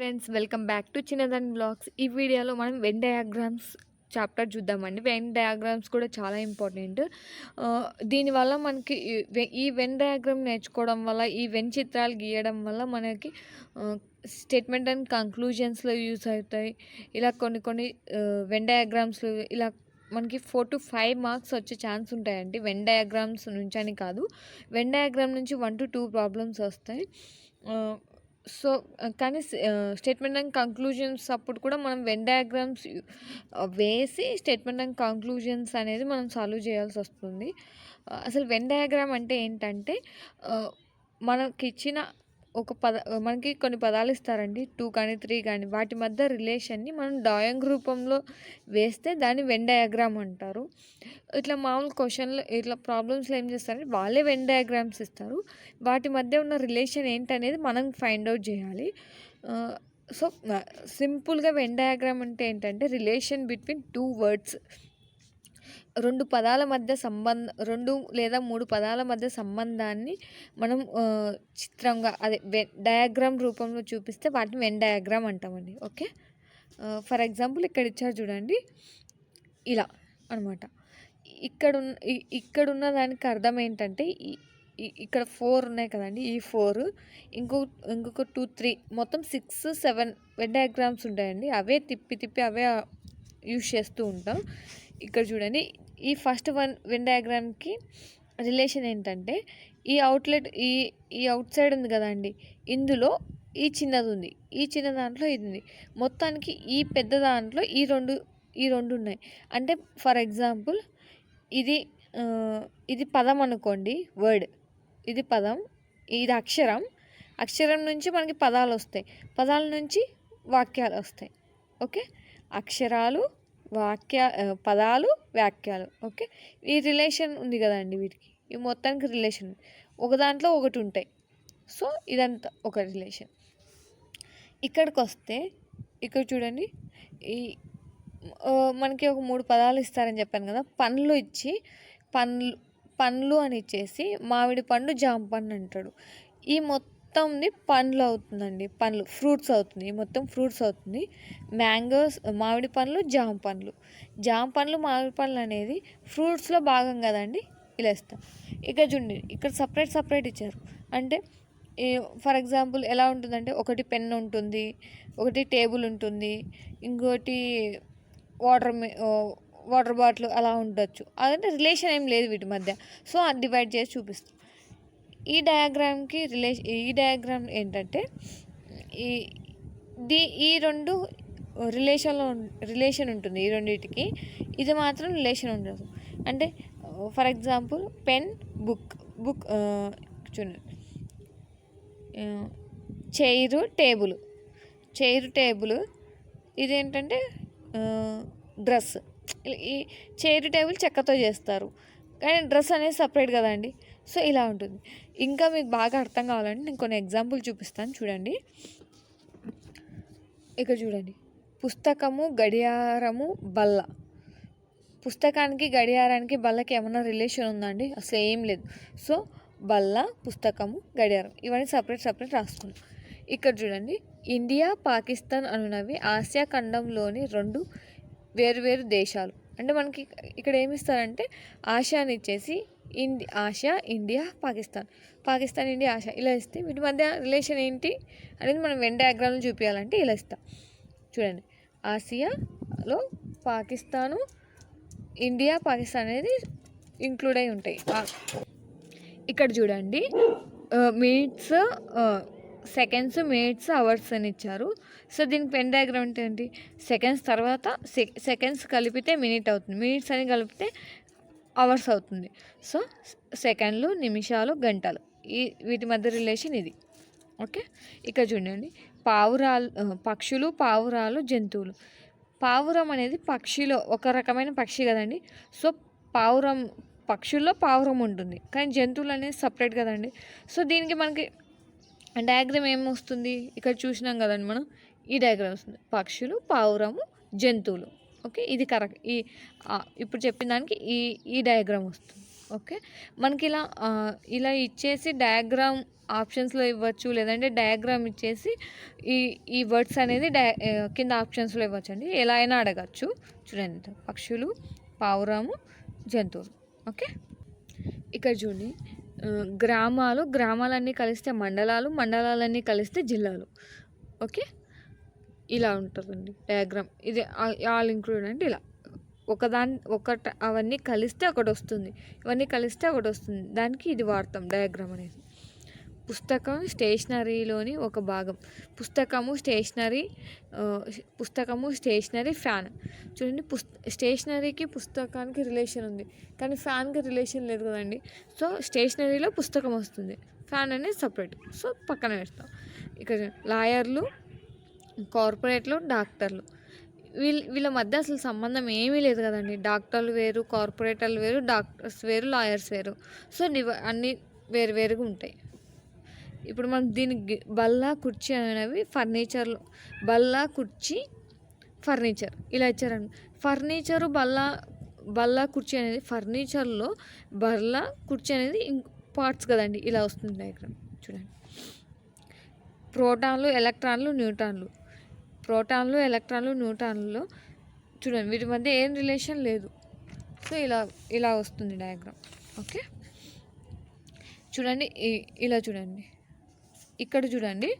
Friends, welcome back to చిన్నదాని blogs. ఈ వీడియోలో మనం వెన్ డయాగ్రామ్స్ చాప్టర్ చూద్దామండి. వెన్ డయాగ్రామ్స్ కూడా చాలా ఇంపార్టెంట్. దీనివల్ల మనకి ఈ వెన్ డయాగ్రామ్ నేర్చుకోవడం వల్ల, ఈ వెన్ చిత్రాలు గీయడం వల్ల మనకి స్టేట్మెంట్ అండ్ కంక్లూజన్స్లో యూస్ అవుతాయి. ఇలా కొన్ని వెన్ డయాగ్రామ్స్లో ఇలా మనకి 4 to 5 మార్క్స్ వచ్చే ఛాన్స్ ఉంటాయండి. వెన్ డయాగ్రామ్స్ నుంచి అని కాదు, వెన్ డయాగ్రామ్ నుంచి 1 to 2 ప్రాబ్లమ్స్ వస్తాయి. సో కానీ స్టేట్మెంట్ అండ్ కంక్లూజన్స్ అప్పుడు కూడా మనం వెన్ డయాగ్రామ్స్ వేసి స్టేట్మెంట్ అండ్ కంక్లూజన్స్ అనేది మనం సాల్వ్ చేయాల్సి వస్తుంది. అసలు వెన్ డయాగ్రామ్ అంటే ఏంటంటే, మనకిచ్చిన మనకి కొన్ని పదాలు ఇస్తారండి, 2 కానీ 3 కానీ, వాటి మధ్య రిలేషన్ని మనం డ్రాయింగ్ రూపంలో వేస్తే దాన్ని వెన్ డయాగ్రామ్ అంటారు. ఇట్లా మామూలు క్వశ్చన్లు ఇట్లా ప్రాబ్లమ్స్లో ఏం చేస్తారంటే వాళ్ళే వెన్ డయాగ్రామ్స్ ఇస్తారు. వాటి మధ్య ఉన్న రిలేషన్ ఏంటనేది మనం ఫైండ్ అవుట్ చేయాలి. సో సింపుల్గా వెన్ డయాగ్రామ్ అంటే ఏంటంటే రిలేషన్ బిట్వీన్ 2 వర్డ్స్. 2 పదాల మధ్య 2 లేదా 3 పదాల మధ్య సంబంధాన్ని మనం చిత్రంగా డయాగ్రామ్ రూపంలో చూపిస్తే వాటిని వెన్ డయాగ్రామ్ అంటామండి. ఓకే, ఫర్ ఎగ్జాంపుల్ ఇక్కడ ఇచ్చారు చూడండి, ఇలా అనమాట. ఇక్కడున్న దానికి అర్థం ఏంటంటే, ఇక్కడ 4 ఉన్నాయి కదండి, ఈ 4 ఇంకొక 2, 3 మొత్తం 6, 7 వెన్ డయాగ్రామ్స్ ఉంటాయండి. అవే తిప్పి అవే యూజ్ చేస్తూ ఉంటాం. ఇక్కడ చూడండి, ఈ ఫస్ట్ వెన్ డయాగ్రామ్కి రిలేషన్ ఏంటంటే, ఈ అవుట్లెట్ ఈ అవుట్ సైడ్ ఉంది కదండి, ఇందులో ఈ చిన్నది ఉంది, ఈ చిన్న దాంట్లో ఇది ఉంది. మొత్తానికి ఈ పెద్ద దాంట్లో ఈ రెండు ఉన్నాయి. అంటే ఫర్ ఎగ్జాంపుల్ ఇది పదం అనుకోండి, వర్డ్. ఇది పదం, ఇది అక్షరం నుంచి మనకి పదాలు వస్తాయి, పదాల నుంచి వాక్యాలు వస్తాయి. ఓకే, అక్షరాలు, పదాలు, వాక్యాలు. ఓకే, ఈ రిలేషన్ ఉంది కదండి, వీటికి ఈ మొత్తానికి రిలేషన్ ఒక దాంట్లో ఒకటి ఉంటాయి. సో ఇదంతా ఒక రిలేషన్. ఇక్కడికి వస్తే ఇక్కడ చూడండి, మనకి ఒక 3 పదాలు ఇస్తారని చెప్పాను కదా. పండ్లు ఇచ్చి పండ్లు అని ఇచ్చేసి మామిడి పండు, జామ పండు అంటాడు. ఈ మొత్తంది పండ్లు అవుతుందండి, ఫ్రూట్స్ అవుతుంది. ఈ మొత్తం ఫ్రూట్స్ అవుతుంది. మ్యాంగోస్, మామిడి పండ్లు, జామ పండ్లు. మామిడి పండ్లు అనేది ఫ్రూట్స్లో భాగం కదండి, ఇలా ఇస్తాం. ఇక్కడ చూడండి, ఇక్కడ సపరేట్ ఇచ్చారు. అంటే ఫర్ ఎగ్జాంపుల్ ఎలా ఉంటుందంటే, ఒకటి పెన్ ఉంటుంది, ఒకటి టేబుల్ ఉంటుంది, ఇంకోటి వాటర్ బాటిల్ అలా ఉండొచ్చు. అదంటే రిలేషన్ ఏం లేదు వీటి మధ్య. సో అది డివైడ్ చేసి చూపిస్తాం. ఈ డయాగ్రామ్ ఏంటంటే, ఈ 2 రిలేషన్ ఉంటుంది, ఈ రెండింటికి. ఇది మాత్రం రిలేషన్ ఉండదు. అంటే ఫర్ ఎగ్జాంపుల్ పెన్, బుక్ చూడండి, చైరు, టేబుల్. ఇదేంటంటే డ్రెస్. ఈ చైరు, టేబుల్ చెక్కతో చేస్తారు, కానీ డ్రెస్ అనేది సపరేట్ కదండి. సో ఇలా ఉంటుంది. ఇంకా మీకు బాగా అర్థం కావాలంటే నేను కొన్ని ఎగ్జాంపుల్ చూపిస్తాను, చూడండి. ఇక్కడ చూడండి, పుస్తకము, గడియారము, బల్ల. పుస్తకానికి, గడియారానికి, బల్లకి ఏమన్నా రిలేషన్ ఉందా అండి? అసలు ఏం లేదు. సో బల్ల, పుస్తకము, గడియారం ఇవన్నీ సపరేట్ రాసుకున్నాం. ఇక్కడ చూడండి, ఇండియా, పాకిస్తాన్ అనునవి ఆసియా ఖండంలోని 2 వేరు దేశాలు. అంటే మనకి ఇక్కడ ఏమిస్తారంటే, ఆసియాని ఇచ్చేసి Asia, India, Pakistan, India, Asia ఇలా ఇస్తే వీటి మధ్య రిలేషన్ ఏంటి అనేది మనం వెన్ డయాగ్రామ్లో చూపించాలంటే ఇలా ఇస్తాం. చూడండి, ఆసియాలో పాకిస్తాను, ఇండియా, పాకిస్తాన్ అనేది ఇంక్లూడ్ అయి ఉంటాయి. ఇక్కడ చూడండి, మినిట్స్, సెకండ్స్, మినిట్స్, అవర్స్ అని ఇచ్చారు. సో దీనికి వెన్ డయాగ్రామ్ అంటే ఏంటి, సెకండ్స్ తర్వాత సెకండ్స్ కలిపితే మినిట్ అవుతుంది, మినిట్స్ అని కలిపితే అవర్స్ అవుతుంది. సో సెకండ్లు, నిమిషాలు, గంటలు, వీటి మధ్య రిలేషన్ ఇది. ఓకే, ఇక్కడ చూడండి, పక్షులు, పావురాలు, జంతువులు. పావురం అనేది పక్షిలో ఒక రకమైన పక్షి కదండి. సో పక్షుల్లో పావురం ఉంటుంది, కానీ జంతువులు అనేది సపరేట్ కదండి. సో దీనికి మనకి డయాగ్రామ్ ఏమొస్తుంది, ఇక్కడ చూసినాం కదండి మనం, ఈ డయాగ్రామ్ వస్తుంది, పక్షులు, పావురము, జంతువులు. ఓకే, ఇది కరెక్ట్. ఇప్పుడు చెప్పిన దానికి ఈ డయాగ్రామ్ వస్తుంది. ఓకే. మనకిలా ఇలా ఇచ్చేసి డయాగ్రామ్ ఆప్షన్స్‌లో ఇవ్వచ్చు. లేదంటే డయాగ్రామ్ ఇచ్చేసి ఈ ఈ వర్డ్స్ అనేది కింద ఆప్షన్స్‌లో ఇవ్వచ్చండి. ఎలా అయినా అడగచ్చు. చూడండి పక్షులు, పావురము, జంతువులు. ఓకే. ఇక్కడ చూడండి గ్రామాలన్నీ కలిస్తే మండలాలు, మండలాలన్నీ కలిస్తే జిల్లాలు. ఓకే. ఇలా ఉంటుందండి డయాగ్రామ్. ఇది ఆల్ ఇంక్లూడ్ అంటే ఇలా అవన్నీ కలిస్తే ఒకటొస్తుంది. ఇవన్నీ కలిస్తే ఒకటొస్తుంది. దానికి ఇది వాడతాం డయాగ్రామ్ అనేది. పుస్తకం స్టేషనరీలోని ఒక భాగం. పుస్తకము, స్టేషనరీ, ఫ్యాన్. చూడండి స్టేషనరీకి పుస్తకానికి రిలేషన్ ఉంది. కానీ ఫ్యాన్కి రిలేషన్ లేదు కదండి. సో స్టేషనరీలో పుస్తకం వస్తుంది. ఫ్యాన్ అనేది సపరేట్. సో పక్కన పెడతాం. ఇక్కడ లాయర్లు, కార్పొరేట్లు, డాక్టర్లు. వీళ్ళ మధ్య అసలు సంబంధం ఏమీ లేదు కదండి. డాక్టర్లు వేరు, కార్పొరేటర్లు వేరు, డాక్టర్స్ వేరు, లాయర్స్ వేరు. సో అన్నీ వేరు వేరుగా ఉంటాయి. ఇప్పుడు మనం దీనికి బల్ల, కుర్చీ అనేవి ఫర్నిచర్లు. బల్ల, కుర్చీ, ఫర్నిచర్ ఇలా ఇచ్చారండి. ఫర్నిచరు, బల్ల, కుర్చీ అనేది ఫర్నిచర్లో బల్ల, కుర్చీ అనేది పార్ట్స్ కదండి. ఇలా వస్తుంది డయాగ్రామ్. చూడండి ప్రోటాన్లు, ఎలక్ట్రాన్లు, న్యూట్రాన్లలో చూడండి వీటి మధ్య ఏం రిలేషన్ లేదు. సో ఇలా వస్తుంది డయాగ్రామ్. ఓకే. చూడండి ఇలా చూడండి. ఇక్కడ చూడండి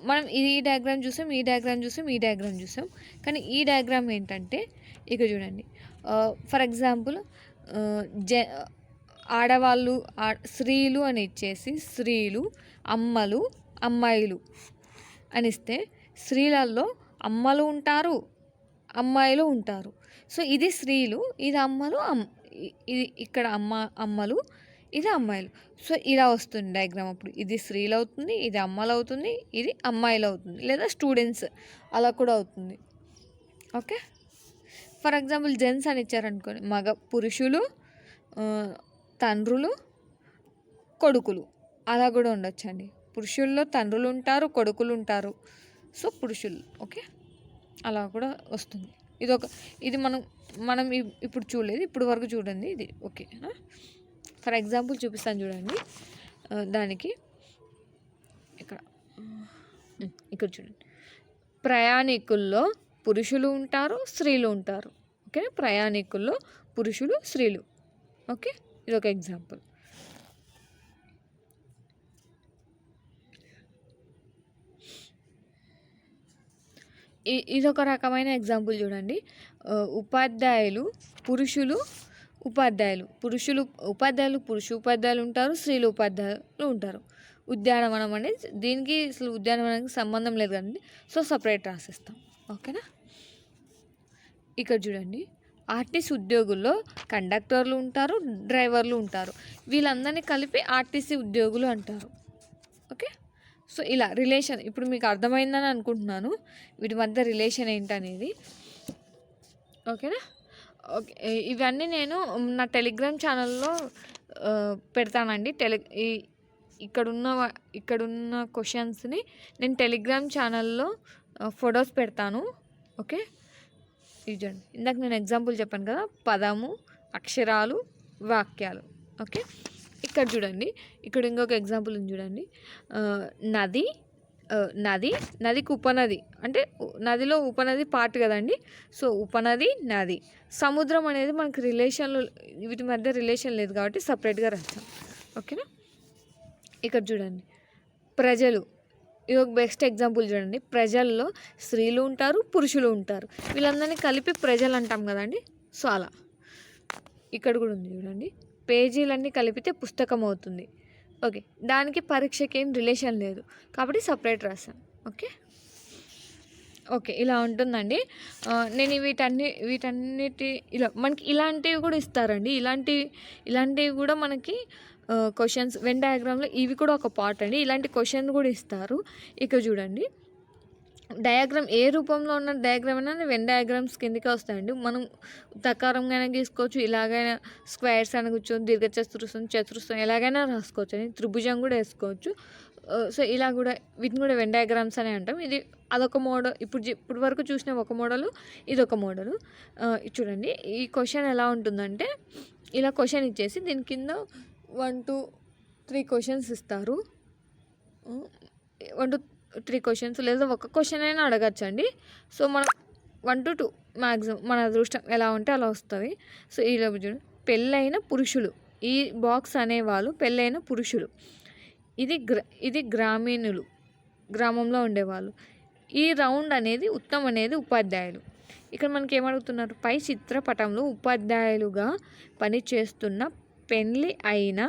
మనం ఈ డయాగ్రామ్ చూసాం, ఈ డయాగ్రామ్ చూసాం. కానీ ఈ డయాగ్రామ్ ఏంటంటే ఇక్కడ చూడండి. ఫర్ ఎగ్జాంపుల్ ఆడవాళ్ళు, స్త్రీలు అని ఇచ్చేసి స్త్రీలు, అమ్మలు, అమ్మాయిలు అని ఇస్తే స్త్రీలలో అమ్మలు ఉంటారు, అమ్మాయిలు ఉంటారు. సో ఇది స్త్రీలు, ఇది అమ్మలు, ఇది ఇక్కడ అమ్మలు, ఇది అమ్మాయిలు. సో ఇలా వస్తుంది డయాగ్రామ్. అప్పుడు ఇది స్త్రీలు అవుతుంది, ఇది అమ్మలు అవుతుంది, ఇది అమ్మాయిలు అవుతుంది, లేదా స్టూడెంట్స్ అలా కూడా అవుతుంది. ఓకే. ఫర్ ఎగ్జాంపుల్ జెంట్స్ అని ఇచ్చారనుకోండి, పురుషులు, తండ్రులు, కొడుకులు అలా కూడా ఉండొచ్చండి. పురుషుల్లో తండ్రులు ఉంటారు, కొడుకులు ఉంటారు. సో పురుషులు. ఓకే. అలా కూడా వస్తుంది. ఇది మనం ఇప్పుడు చూడలేదు, ఇప్పుడు వరకు చూడండి ఇది. ఓకే. ఫర్ ఎగ్జాంపుల్ చూపిస్తాను చూడండి. దానికి ఇక్కడ చూడండి. ప్రయాణికుల్లో పురుషులు ఉంటారు, స్త్రీలు ఉంటారు. ఓకే. ప్రయాణికుల్లో పురుషులు, స్త్రీలు. ఓకే. ఇది ఒక ఎగ్జాంపుల్. ఇదొక రకమైన ఎగ్జాంపుల్ చూడండి. ఉపాధ్యాయులు, పురుషులు, ఉపాధ్యాయులు. ఉపాధ్యాయులు ఉంటారు, స్త్రీలు ఉపాధ్యాయులు ఉంటారు. ఉద్యానవనం అనేది దీనికి అసలు ఉద్యానవనానికి సంబంధం లేదు కదండి. సో సపరేట్ రాసిస్తాం. ఓకేనా. ఇక్కడ చూడండి. ఆర్టీసీ ఉద్యోగుల్లో కండక్టర్లు ఉంటారు, డ్రైవర్లు ఉంటారు. వీళ్ళందరినీ కలిపి ఆర్టీసీ ఉద్యోగులు అంటారు. ఓకే. సో ఇలా రిలేషన్ ఇప్పుడు మీకు అర్థమైందని అనుకుంటున్నాను, వీటి మధ్య రిలేషన్ ఏంటనేది. ఓకేనా. ఓకే. ఇవన్నీ నేను నా టెలిగ్రామ్ ఛానల్లో పెడతానండి. ఇక్కడున్న క్వశ్చన్స్ని నేను టెలిగ్రామ్ ఛానల్లో ఫొటోస్ పెడతాను. ఓకే. ఇది చూడండి. ఇందాక నేను ఎగ్జాంపుల్ చెప్పాను కదా, పదము, అక్షరాలు, వాక్యాలు. ఓకే. ఇక్కడ చూడండి. ఇక్కడ ఇంకొక ఎగ్జాంపుల్ ఉంది చూడండి. నదికి ఉపనది అంటే నదిలో ఉపనది పార్ట్ కదండి. సో ఉపనది, నది. సముద్రం అనేది మనకు వీటి మధ్య రిలేషన్ లేదు కాబట్టి సపరేట్గా రాస్తాం. ఓకేనా. ఇక్కడ చూడండి. ప్రజలు. ఇది ఒక బెస్ట్ ఎగ్జాంపుల్ చూడండి. ప్రజల్లో స్త్రీలు ఉంటారు, పురుషులు ఉంటారు. వీళ్ళందరినీ కలిపి ప్రజలు అంటాం కదండి. సో అలా ఇక్కడ కూడా ఉంది చూడండి. పేజీలన్నీ కలిపితే పుస్తకం అవుతుంది. ఓకే. దానికి పరీక్షకి ఏం రిలేషన్ లేదు కాబట్టి సపరేట్ రాస్తాను. ఓకే. ఇలా ఉంటుందండి. నేను వీటన్నిటి ఇలా మనకి ఇలాంటివి కూడా ఇస్తారండి. ఇలాంటివి కూడా మనకి క్వశ్చన్స్ వెన్ డయాగ్రామ్లో ఇవి కూడా ఒక పార్ట్ అండి. ఇలాంటి క్వశ్చన్ కూడా ఇస్తారు. ఇక్కడ చూడండి. డయాగ్రామ్ ఏ రూపంలో ఉన్న డయాగ్రామ్ అయినా వెన్ డయాగ్రామ్స్ కిందకే వస్తాయండి. మనం తకారంగానే గీసుకోవచ్చు, ఇలాగైనా స్క్వేర్స్ అని కూర్చొని దీర్ఘచతురస్రం, చతురస్రం ఎలాగైనా రాసుకోవచ్చు అండి. త్రిభుజం కూడా వేసుకోవచ్చు. సో ఇలా కూడా వీటిని కూడా వెన్ డయాగ్రామ్స్ అనే అంటాం. ఇది అదొక మోడల్. ఇప్పుడు వరకు చూసిన ఒక మోడలు, ఇదొక మోడలు. చూడండి ఈ క్వశ్చన్ ఎలా ఉంటుందంటే, ఇలా క్వశ్చన్ ఇచ్చేసి దీని కింద 1 to 3 క్వశ్చన్స్ ఇస్తారు. 1 to 3 క్వశ్చన్స్ లేదా ఒక క్వశ్చన్ అయినా అడగచ్చండి. సో మనం 1 to 2 మ్యాక్సిమం మన అదృష్టం ఎలా ఉంటే అలా వస్తుంది. సో ఇలా చూడండి, పెళ్ళైన పురుషులు, ఈ బాక్స్ అనేవాళ్ళు పెళ్ళైన పురుషులు. ఇది గ్రామీణులు, గ్రామంలో ఉండేవాళ్ళు. ఈ రౌండ్ అనేది ఉత్తమ్ అనేది ఉపాధ్యాయులు. ఇక్కడ మనకి ఏమడుగుతున్నారు, పై చిత్రపటంలో ఉపాధ్యాయులుగా పనిచేస్తున్న పెళ్ళి అయిన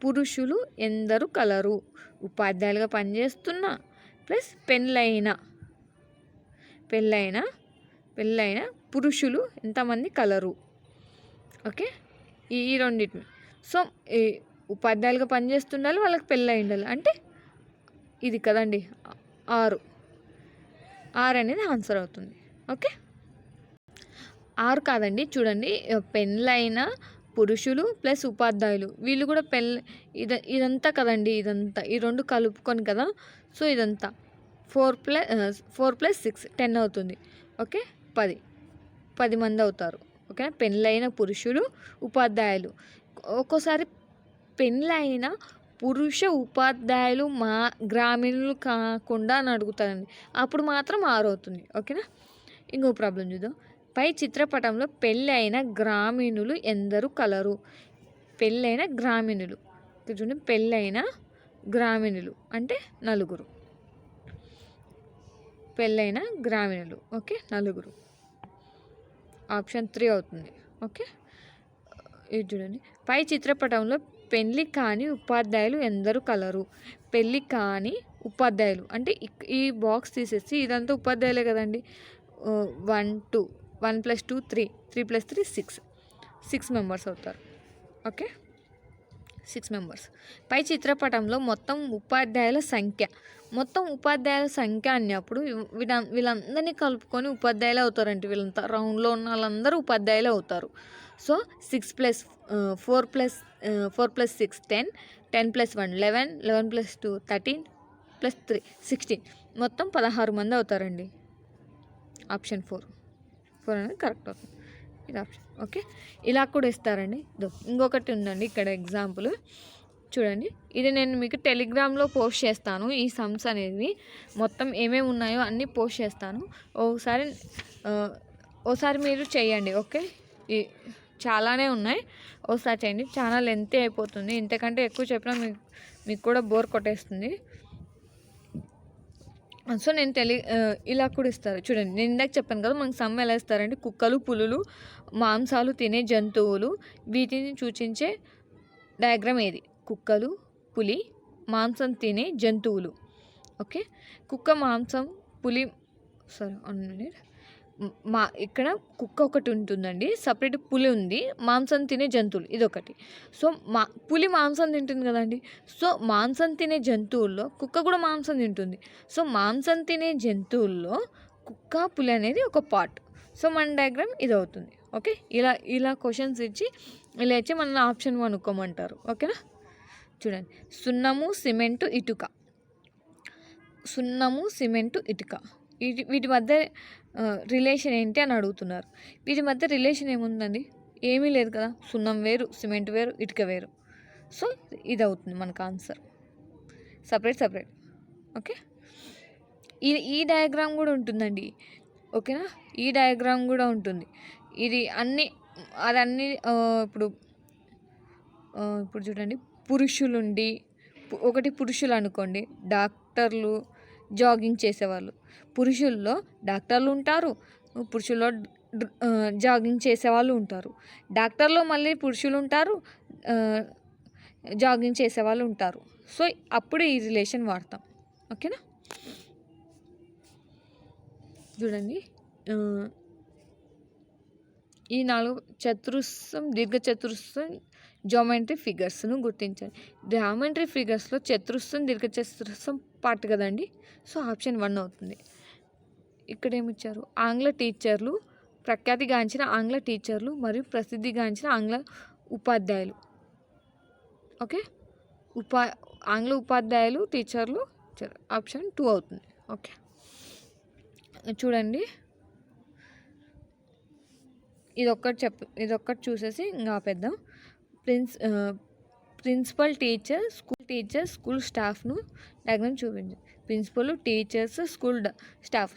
పురుషులు ఎందరు కలరు. ఉపాధ్యాయులుగా పనిచేస్తున్న ప్లస్ పెళ్ళైన పురుషులు ఎంతమంది కలరు. ఓకే, ఈ రెండింటిని. సో ఉపాధ్యాయులుగా పనిచేస్తుండాలి, వాళ్ళకి పెళ్ళి అయి ఉండాలి. అంటే ఇది కదండి 6 అనేది ఆన్సర్ అవుతుంది. ఓకే, 6 కాదండి, చూడండి పెళ్ళైన పురుషులు ప్లస్ ఉపాధ్యాయులు, వీళ్ళు కూడా ఇదంతా కదండి, ఇదంతా ఈ 2 కలుపుకొని కదా. సో ఇదంతా 4 + 6 10 అవుతుంది. ఓకే, 10 మంది అవుతారు. ఓకే, పెళ్ళైన పురుషులు ఉపాధ్యాయులు. ఒక్కోసారి పెళ్ళైన పురుష ఉపాధ్యాయులు గ్రామీణులు కాకుండా అని అడుగుతారండి, అప్పుడు మాత్రం 6 అవుతుంది. ఓకేనా. ఇంకో ప్రాబ్లం చూద్దాం. పై చిత్రపటంలో పెళ్ళి అయిన గ్రామీణులు ఎందరు కలరు. పెళ్ళైన గ్రామీణులు చూడండి, పెళ్ళైన గ్రామీణులు అంటే 4. పెళ్ళైన గ్రామీణులు ఓకే 4. ఆప్షన్ 3 అవుతుంది. ఓకే, ఇది చూడండి, పై చిత్రపటంలో పెళ్ళి కాని ఉపాధ్యాయులు ఎందరు కలరు. పెళ్ళి కాని ఉపాధ్యాయులు అంటే ఈ బాక్స్ తీసేసి ఇదంతా ఉపాధ్యాయులే కదండి. 1 + 2 3 + 3 6 మెంబర్స్ అవుతారు. Okay, 6 members. పై చిత్రపటంలో మొత్తం ఉపాధ్యాయుల సంఖ్య అన్నప్పుడు వీళ్ళందరినీ కలుపుకొని ఉపాధ్యాయులు అవుతారండి. వీళ్ళంతా రౌండ్లో ఉన్న వాళ్ళందరూ ఉపాధ్యాయులు అవుతారు. సో 4 + 6 10, 10 + 1 11, 11 + 2 13 + 3 16, మొత్తం 16 మంది అవుతారండి. ఆప్షన్ 4 అనేది కరెక్ట్ అవుతుంది. ఇది ఆప్షన్. ఓకే, ఇలా కూడా ఇస్తారండి. ఇంకొకటి ఉందండి ఇక్కడ ఎగ్జాంపుల్ చూడండి. ఇది నేను మీకు టెలిగ్రామ్లో పోస్ట్ చేస్తాను. ఈ సమ్స్ అనేవి మొత్తం ఏమేమి ఉన్నాయో అన్నీ పోస్ట్ చేస్తాను. ఓసారి మీరు చేయండి. ఓకే, చాలానే ఉన్నాయి, ఒకసారి చేయండి. చాలా లెంతీ అయిపోతుంది, ఇంతకంటే ఎక్కువ చెప్పినా మీకు కూడా బోర్ కొట్టేస్తుంది. సో నేను ఇలా కూడా ఇస్తారు చూడండి. నేను ఇందాక చెప్పాను కదా, మనకు సమ్ ఎలా ఇస్తారంటే కుక్కలు, పులులు మాంసాలు తినే జంతువులు, వీటిని సూచించే డయాగ్రామ్ ఏది. కుక్కలు, పులి మాంసం తినే జంతువులు. ఓకే, కుక్క మాంసం, పులి ఇక్కడ కుక్క ఒకటి ఉంటుందండి, సపరేట్ పులి ఉంది, మాంసం తినే జంతువులు ఇదొకటి. సో పులి మాంసం తింటుంది కదండి. సో మాంసం తినే జంతువుల్లో కుక్క కూడా మాంసం తింటుంది. సో మాంసం తినే జంతువుల్లో కుక్క, పులి అనేది ఒక పార్ట్. సో మన డయాగ్రామ్ ఇది అవుతుంది. ఓకే, ఇలా క్వశ్చన్స్ ఇచ్చి మన ఆప్షన్ అనుకోమంటారు. ఓకేనా. చూడండి, సున్నము, సిమెంటు, ఇటుక. వీటి మధ్య రిలేషన్ ఏంటి అని అడుగుతున్నారు. వీటి మధ్య రిలేషన్ ఏముందండి, ఏమీ లేదు కదా. సున్నం వేరు, సిమెంట్ వేరు, ఇటుక వేరు. సో ఇది అవుతుంది మనకు ఆన్సర్, సపరేట్. ఓకే, ఈ డయాగ్రామ్ కూడా ఉంటుందండి. ఓకేనా, ఈ డయాగ్రామ్ కూడా ఉంటుంది. ఇది అదన్నీ ఇప్పుడు చూడండి, పురుషులుండి పురుషులు అనుకోండి, డాక్టర్లు, జాగింగ్ చేసేవాళ్ళు. పురుషుల్లో డాక్టర్లు ఉంటారు, పురుషుల్లో జాగింగ్ చేసేవాళ్ళు ఉంటారు. డాక్టర్లో మళ్ళీ పురుషులు ఉంటారు, జాగింగ్ చేసేవాళ్ళు ఉంటారు. సో అప్పుడు ఈ రిలేషన్ వాడతాం. ఓకేనా. చూడండి, ఈ 4 చతురస్రం, దీర్ఘచతురస్రం, జామెట్రీ ఫిగర్స్ను గుర్తించండి. జామెట్రీ ఫిగర్స్లో చతురస్రం, దీర్ఘచతురస్రం పార్ట్ కదండి. సో ఆప్షన్ 1 అవుతుంది. ఇక్కడ ఏమిచ్చారు, ప్రఖ్యాతిగాంచిన ఆంగ్ల టీచర్లు మరియు ప్రసిద్ధిగాంచిన ఆంగ్ల ఉపాధ్యాయులు. ఓకే, ఆంగ్ల ఉపాధ్యాయులు, టీచర్లు ఆప్షన్ 2 అవుతుంది. ఓకే, చూడండి ఇదొక్కటి చూసేసి ఇంకా ఆపేద్దాం. ప్రిన్సిపల్, టీచర్, స్కూల్ స్టాఫ్ను డయాగ్రామ్ చూపించండి. ప్రిన్సిపల్, టీచర్స్, స్టాఫ్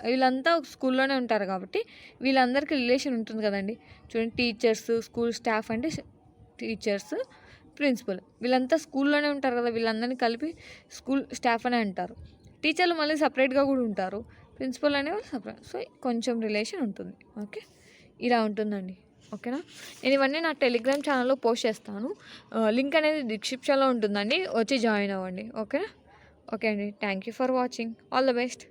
వీళ్ళంతా స్కూల్లోనే ఉంటారు కాబట్టి వీళ్ళందరికీ రిలేషన్ ఉంటుంది కదండి. చూడండి, టీచర్స్, స్కూల్ స్టాఫ్ అంటే టీచర్స్, ప్రిన్సిపల్ వీళ్ళంతా స్కూల్లోనే ఉంటారు కదా, వీళ్ళందరినీ కలిపి స్కూల్ స్టాఫ్ అనే అంటారు. టీచర్లు మళ్ళీ సపరేట్గా కూడా ఉంటారు, ప్రిన్సిపల్ అనేవాళ్ళు సపరేట్. సో కొంచెం రిలేషన్ ఉంటుంది. ఓకే, ఇలా ఉంటుందండి. ఓకేనా, నేను ఇవన్నీ నా టెలిగ్రామ్ ఛానల్లో పోస్ట్ చేస్తాను. లింక్ అనేది డిస్క్రిప్షన్లో ఉంటుందండి, వచ్చి జాయిన్ అవ్వండి. ఓకేనా. ఓకే అండి, thank you for watching. All the best.